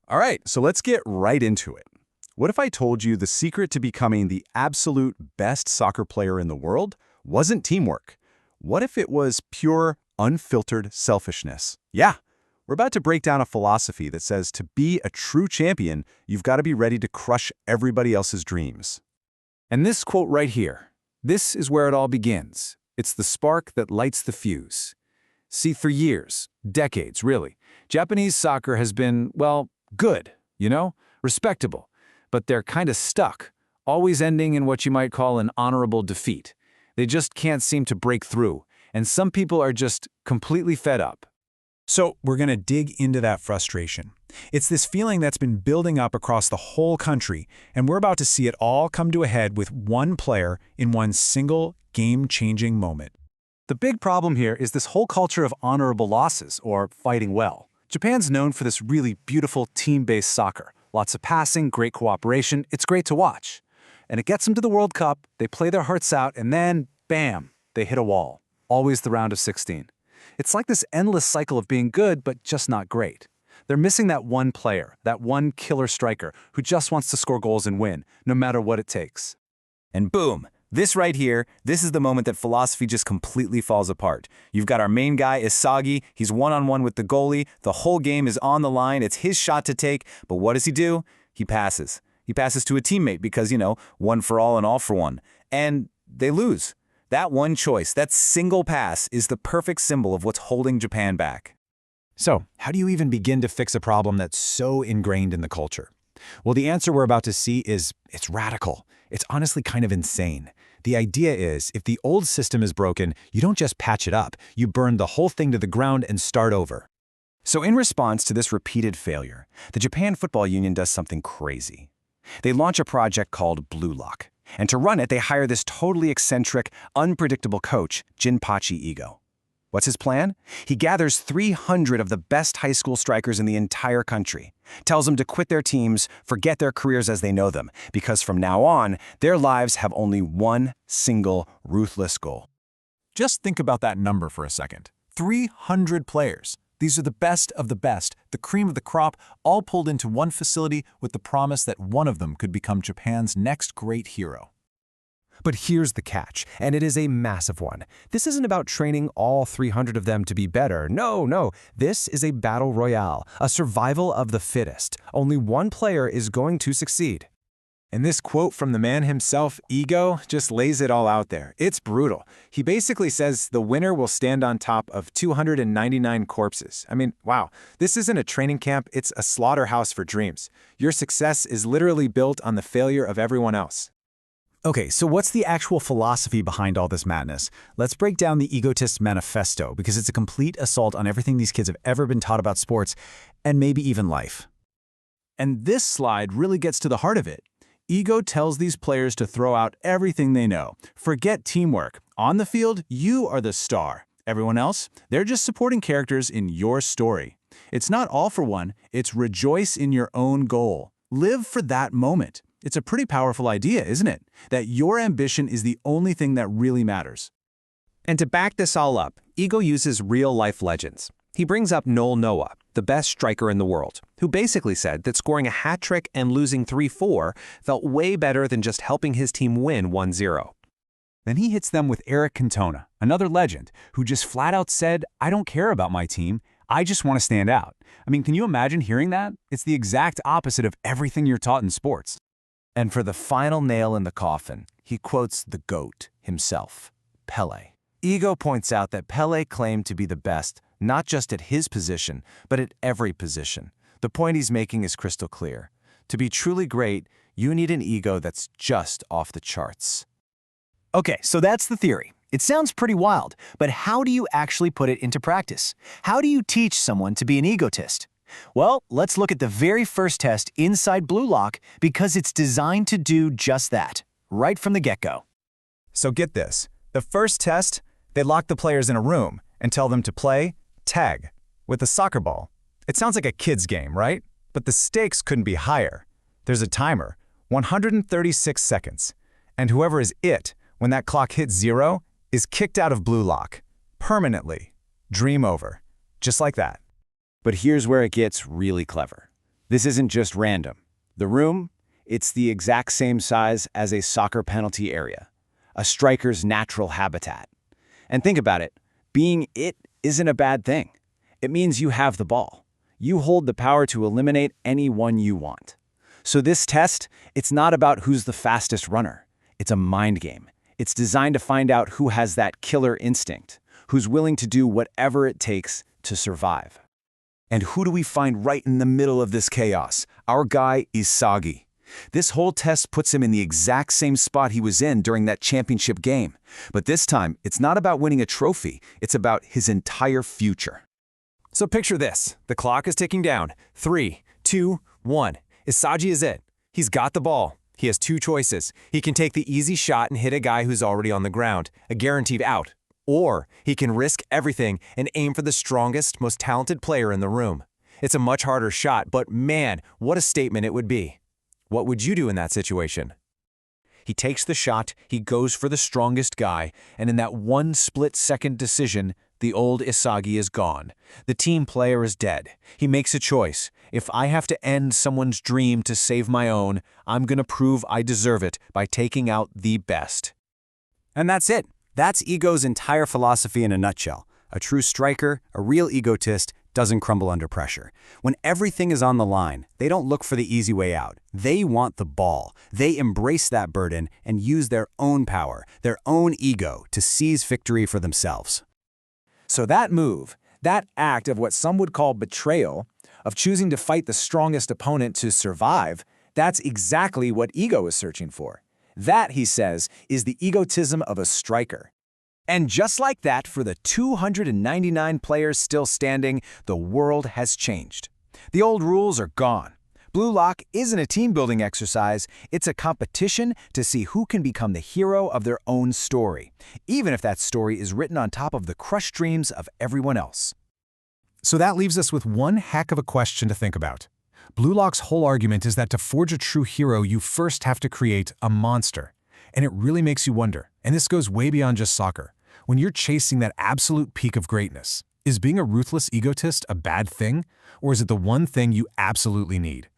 All right, so let's get right into it. What if I told you the secret to becoming the absolute best soccer player in the world wasn't teamwork? What if it was pure, unfiltered selfishness? Yeah, we're about to break down a philosophy that says to be a true champion, you've got to be ready to crush everybody else's dreams. And this quote right here, this is where it all begins. It's the spark that lights the fuse. See, for years, decades really, Japanese soccer has been, well, good, respectable. But they're kind of stuck, always ending in what you might call an honorable defeat. They just can't seem to break through, and some people are just completely fed up. So we're going to dig into that frustration. It's this feeling that's been building up across the whole country, and we're about to see it all come to a head with one player in one single game-changing moment. The big problem here is this whole culture of honorable losses, or fighting well. Japan's known for this really beautiful team-based soccer. Lots of passing, great cooperation, it's great to watch. And it gets them to the World Cup, they play their hearts out, and then, bam, they hit a wall. Always the round of 16. It's like this endless cycle of being good, but just not great. They're missing that one player, that one killer striker, who just wants to score goals and win, no matter what it takes. And boom! This right here, this is the moment that philosophy just completely falls apart. You've got our main guy, Isagi. He's one-on-one with the goalie. The whole game is on the line. It's his shot to take. But what does he do? He passes. He passes to a teammate because, one for all and all for one. And they lose. That one choice, that single pass, is the perfect symbol of what's holding Japan back. So, how do you even begin to fix a problem that's so ingrained in the culture? Well, the answer we're about to see is it's radical. It's honestly kind of insane. The idea is, if the old system is broken, you don't just patch it up. You burn the whole thing to the ground and start over. So in response to this repeated failure, the Japan Football Union does something crazy. They launch a project called Blue Lock. And to run it, they hire this totally eccentric, unpredictable coach, Jinpachi Ego. What's his plan? He gathers 300 of the best high school strikers in the entire country, tells them to quit their teams, forget their careers as they know them, because from now on, their lives have only one single ruthless goal. Just think about that number for a second. 300 players. These are the best of the best, the cream of the crop, all pulled into one facility with the promise that one of them could become Japan's next great hero. But here's the catch, and it is a massive one. This isn't about training all 300 of them to be better. No. This is a battle royale, a survival of the fittest. Only one player is going to succeed. And this quote from the man himself, Ego, just lays it all out there. It's brutal. He basically says the winner will stand on top of 299 corpses. I mean, wow. This isn't a training camp, it's a slaughterhouse for dreams. Your success is literally built on the failure of everyone else. Okay, so what's the actual philosophy behind all this madness? Let's break down the Egotist Manifesto, because it's a complete assault on everything these kids have ever been taught about sports, and maybe even life. And this slide really gets to the heart of it. Ego tells these players to throw out everything they know. Forget teamwork. On the field, you are the star. Everyone else, they're just supporting characters in your story. It's not all for one, it's rejoice in your own goal. Live for that moment. It's a pretty powerful idea, isn't it? That your ambition is the only thing that really matters. And to back this all up, Ego uses real-life legends. He brings up Noel Noah, the best striker in the world, who basically said that scoring a hat trick and losing 3-4 felt way better than just helping his team win 1-0. Then he hits them with Eric Cantona, another legend, who just flat out said, I don't care about my team, I just want to stand out. I mean, can you imagine hearing that? It's the exact opposite of everything you're taught in sports. And for the final nail in the coffin, he quotes the GOAT himself, Pelé. Ego points out that Pelé claimed to be the best, not just at his position, but at every position. The point he's making is crystal clear. To be truly great, you need an ego that's just off the charts. Okay, so that's the theory. It sounds pretty wild, but how do you actually put it into practice? How do you teach someone to be an egotist? Well, let's look at the very first test inside Blue Lock because it's designed to do just that, right from the get-go. So get this. The first test, they lock the players in a room and tell them to play tag with a soccer ball. It sounds like a kid's game, right? But the stakes couldn't be higher. There's a timer, 136 seconds. And whoever is it, when that clock hits 0, is kicked out of Blue Lock. Permanently. Dream over. Just like that. But here's where it gets really clever. This isn't just random. The room, it's the exact same size as a soccer penalty area, a striker's natural habitat. And think about it, being it isn't a bad thing. It means you have the ball. You hold the power to eliminate anyone you want. So this test, it's not about who's the fastest runner. It's a mind game. It's designed to find out who has that killer instinct, who's willing to do whatever it takes to survive. And who do we find right in the middle of this chaos? Our guy, Isagi. This whole test puts him in the exact same spot he was in during that championship game. But this time, it's not about winning a trophy. It's about his entire future. So picture this. The clock is ticking down. 3, 2, 1. Isagi is it. He's got the ball. He has two choices. He can take the easy shot and hit a guy who's already on the ground, a guaranteed out. Or he can risk everything and aim for the strongest, most talented player in the room. It's a much harder shot, but man, what a statement it would be. What would you do in that situation? He takes the shot, he goes for the strongest guy, and in that one split-second decision, the old Isagi is gone. The team player is dead. He makes a choice. If I have to end someone's dream to save my own, I'm gonna prove I deserve it by taking out the best. And that's it. That's Ego's entire philosophy in a nutshell. A true striker, a real egotist, doesn't crumble under pressure. When everything is on the line, they don't look for the easy way out. They want the ball. They embrace that burden and use their own power, their own ego, to seize victory for themselves. So that move, that act of what some would call betrayal, of choosing to fight the strongest opponent to survive, that's exactly what ego is searching for. That, he says, is the egotism of a striker. And just like that, for the 299 players still standing, the world has changed. The old rules are gone. Blue Lock isn't a team-building exercise, it's a competition to see who can become the hero of their own story, even if that story is written on top of the crushed dreams of everyone else. So that leaves us with one heck of a question to think about. Blue Lock's whole argument is that to forge a true hero, you first have to create a monster. And it really makes you wonder, and this goes way beyond just soccer. When you're chasing that absolute peak of greatness, is being a ruthless egotist a bad thing? Or is it the one thing you absolutely need?